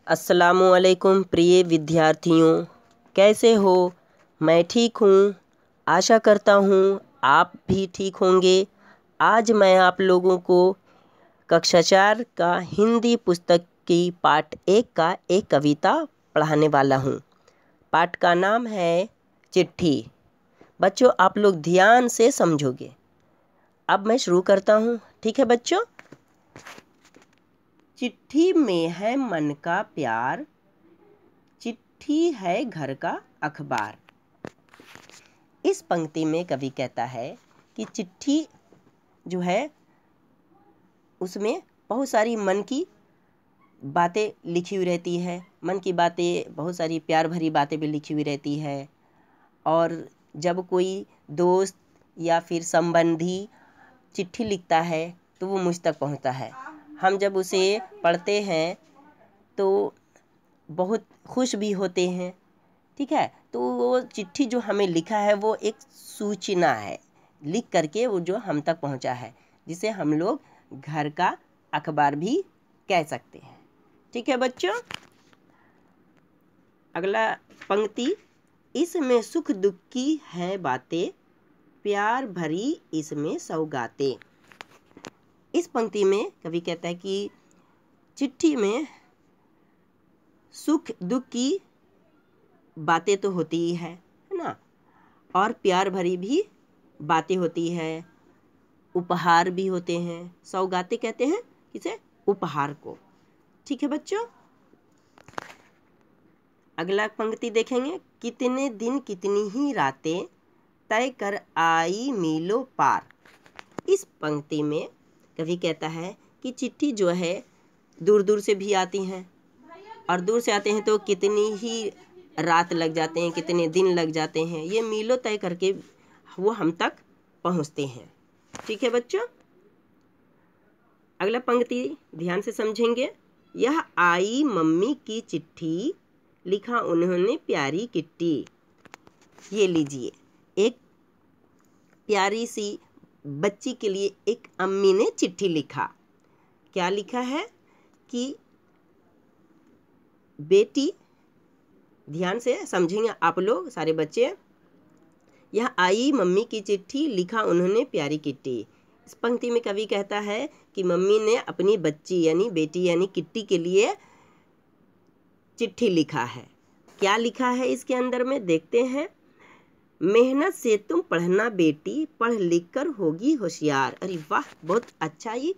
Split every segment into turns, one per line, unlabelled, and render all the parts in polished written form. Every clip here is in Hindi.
अस्सलामुअलैकुम प्रिय विद्यार्थियों, कैसे हो? मैं ठीक हूँ। आशा करता हूँ आप भी ठीक होंगे। आज मैं आप लोगों को कक्षा 4 का हिंदी पुस्तक की पाठ 1 का एक कविता पढ़ाने वाला हूँ। पाठ का नाम है चिट्ठी। बच्चों, आप लोग ध्यान से समझोगे। अब मैं शुरू करता हूँ, ठीक है बच्चों? चिट्ठी में है मन का प्यार, चिट्ठी है घर का अखबार। इस पंक्ति में कवि कहता है कि चिट्ठी जो है उसमें बहुत सारी मन की बातें लिखी हुई रहती है। मन की बातें, बहुत सारी प्यार भरी बातें भी लिखी हुई रहती है। और जब कोई दोस्त या फिर संबंधी चिट्ठी लिखता है तो वो मुझ तक पहुंचता है। हम जब उसे पढ़ते हैं तो बहुत खुश भी होते हैं, ठीक है? तो वो चिट्ठी जो हमें लिखा है वो एक सूचना है, लिख करके वो जो हम तक पहुंचा है, जिसे हम लोग घर का अखबार भी कह सकते हैं। ठीक है बच्चों? अगला पंक्ति, इसमें सुख दुख की है बातें, प्यार भरी इसमें सौगातें। इस पंक्ति में कवि कहता है कि चिट्ठी में सुख दुख की बातें तो होती ही है ना, और प्यार भरी भी बातें होती है, उपहार भी होते हैं। सौगातें कहते हैं किसे? उपहार को। ठीक है बच्चों? अगला पंक्ति देखेंगे, कितने दिन कितनी ही रातें, तय कर आई मीलों पार। इस पंक्ति में कवि कहता है कि चिट्ठी जो है दूर दूर से भी आती हैं, और दूर से आते हैं तो कितनी ही रात लग जाते हैं, कितने दिन लग जाते हैं, ये मीलों तय करके वो हम तक पहुंचते हैं। ठीक है बच्चों? अगला पंक्ति ध्यान से समझेंगे, यह आई मम्मी की चिट्ठी, लिखा उन्होंने प्यारी किट्टी। ये लीजिए, एक प्यारी सी बच्ची के लिए एक अम्मी ने चिट्ठी लिखा। क्या लिखा है कि बेटी, ध्यान से समझेंगे आप लोग सारे बच्चे, यह आई मम्मी की चिट्ठी, लिखा उन्होंने प्यारी किट्टी। इस पंक्ति में कवि कहता है कि मम्मी ने अपनी बच्ची यानी बेटी यानी किट्टी के लिए चिट्ठी लिखा है। क्या लिखा है इसके अंदर में देखते हैं, मेहनत से तुम पढ़ना बेटी, पढ़ लिख कर होगी होशियार। अरे वाह, बहुत अच्छा ही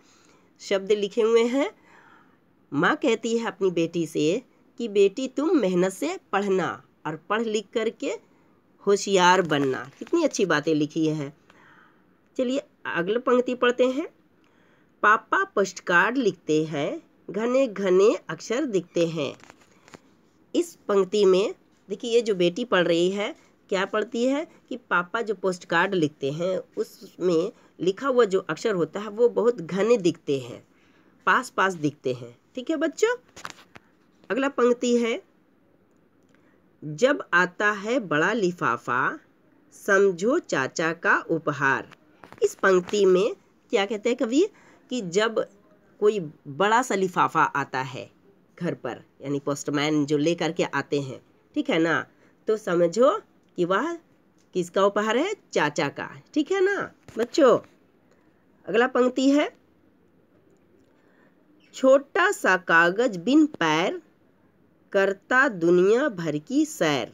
शब्द लिखे हुए हैं। माँ कहती है अपनी बेटी से कि बेटी तुम मेहनत से पढ़ना और पढ़ लिख करके होशियार बनना। कितनी अच्छी बातें लिखी हैं। चलिए अगली पंक्ति पढ़ते हैं, पापा पोस्ट कार्ड लिखते हैं, घने घने अक्षर दिखते हैं। इस पंक्ति में देखिए, ये जो बेटी पढ़ रही है क्या पढ़ती है कि पापा जो पोस्ट कार्ड लिखते हैं उसमें लिखा हुआ जो अक्षर होता है वो बहुत घने दिखते हैं, पास पास दिखते हैं। ठीक है बच्चों? अगला पंक्ति है, जब आता है बड़ा लिफाफा, समझो चाचा का उपहार। इस पंक्ति में क्या कहते हैं कवि कि जब कोई बड़ा सा लिफाफा आता है घर पर, यानी पोस्टमैन जो लेकर के आते हैं, ठीक है ना, तो समझो कि वह किसका उपहार है? चाचा का। ठीक है ना बच्चों? अगला पंक्ति है, छोटा सा कागज बिन पैर, करता दुनिया भर की सैर।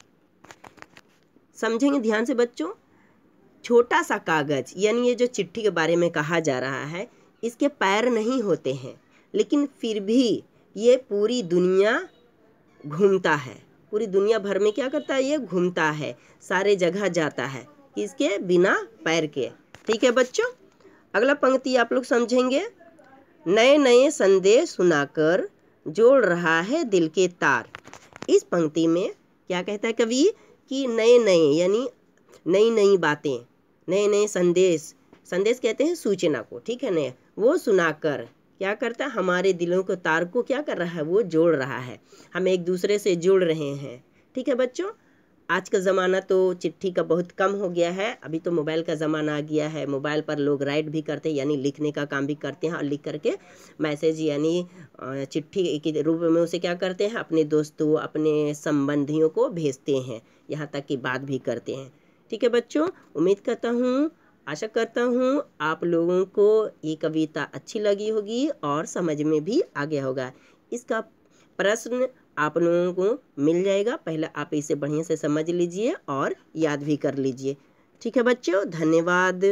समझेंगे ध्यान से बच्चों, छोटा सा कागज यानी ये जो चिट्ठी के बारे में कहा जा रहा है, इसके पैर नहीं होते हैं, लेकिन फिर भी ये पूरी दुनिया घूमता है। पूरी दुनिया भर में क्या करता है? ये घूमता है, सारे जगह जाता है, इसके बिना पैर के। ठीक है बच्चों? अगला पंक्ति आप लोग समझेंगे, नए नए संदेश सुनाकर जोड़ रहा है दिल के तार। इस पंक्ति में क्या कहता है कवि कि नए नए यानी नई नई बातें, नए नए संदेश, संदेश कहते हैं सूचना को, ठीक है ना, वो सुनाकर क्या करता है? हमारे दिलों को तार को क्या कर रहा है? वो जोड़ रहा है, हम एक दूसरे से जुड़ रहे हैं। ठीक है बच्चों? आज का ज़माना तो चिट्ठी का बहुत कम हो गया है। अभी तो मोबाइल का ज़माना आ गया है। मोबाइल पर लोग राइट भी करते हैं, यानी लिखने का काम भी करते हैं, और लिख करके मैसेज यानी चिट्ठी के रूप में उसे क्या करते हैं, अपने दोस्तों, अपने संबंधियों को भेजते हैं, यहाँ तक कि बात भी करते हैं। ठीक है बच्चों, उम्मीद करता हूँ, आशा करता हूँ आप लोगों को ये कविता अच्छी लगी होगी और समझ में भी आ गया होगा। इसका प्रश्न आप लोगों को मिल जाएगा, पहले आप इसे बढ़िया से समझ लीजिए और याद भी कर लीजिए। ठीक है बच्चों, धन्यवाद।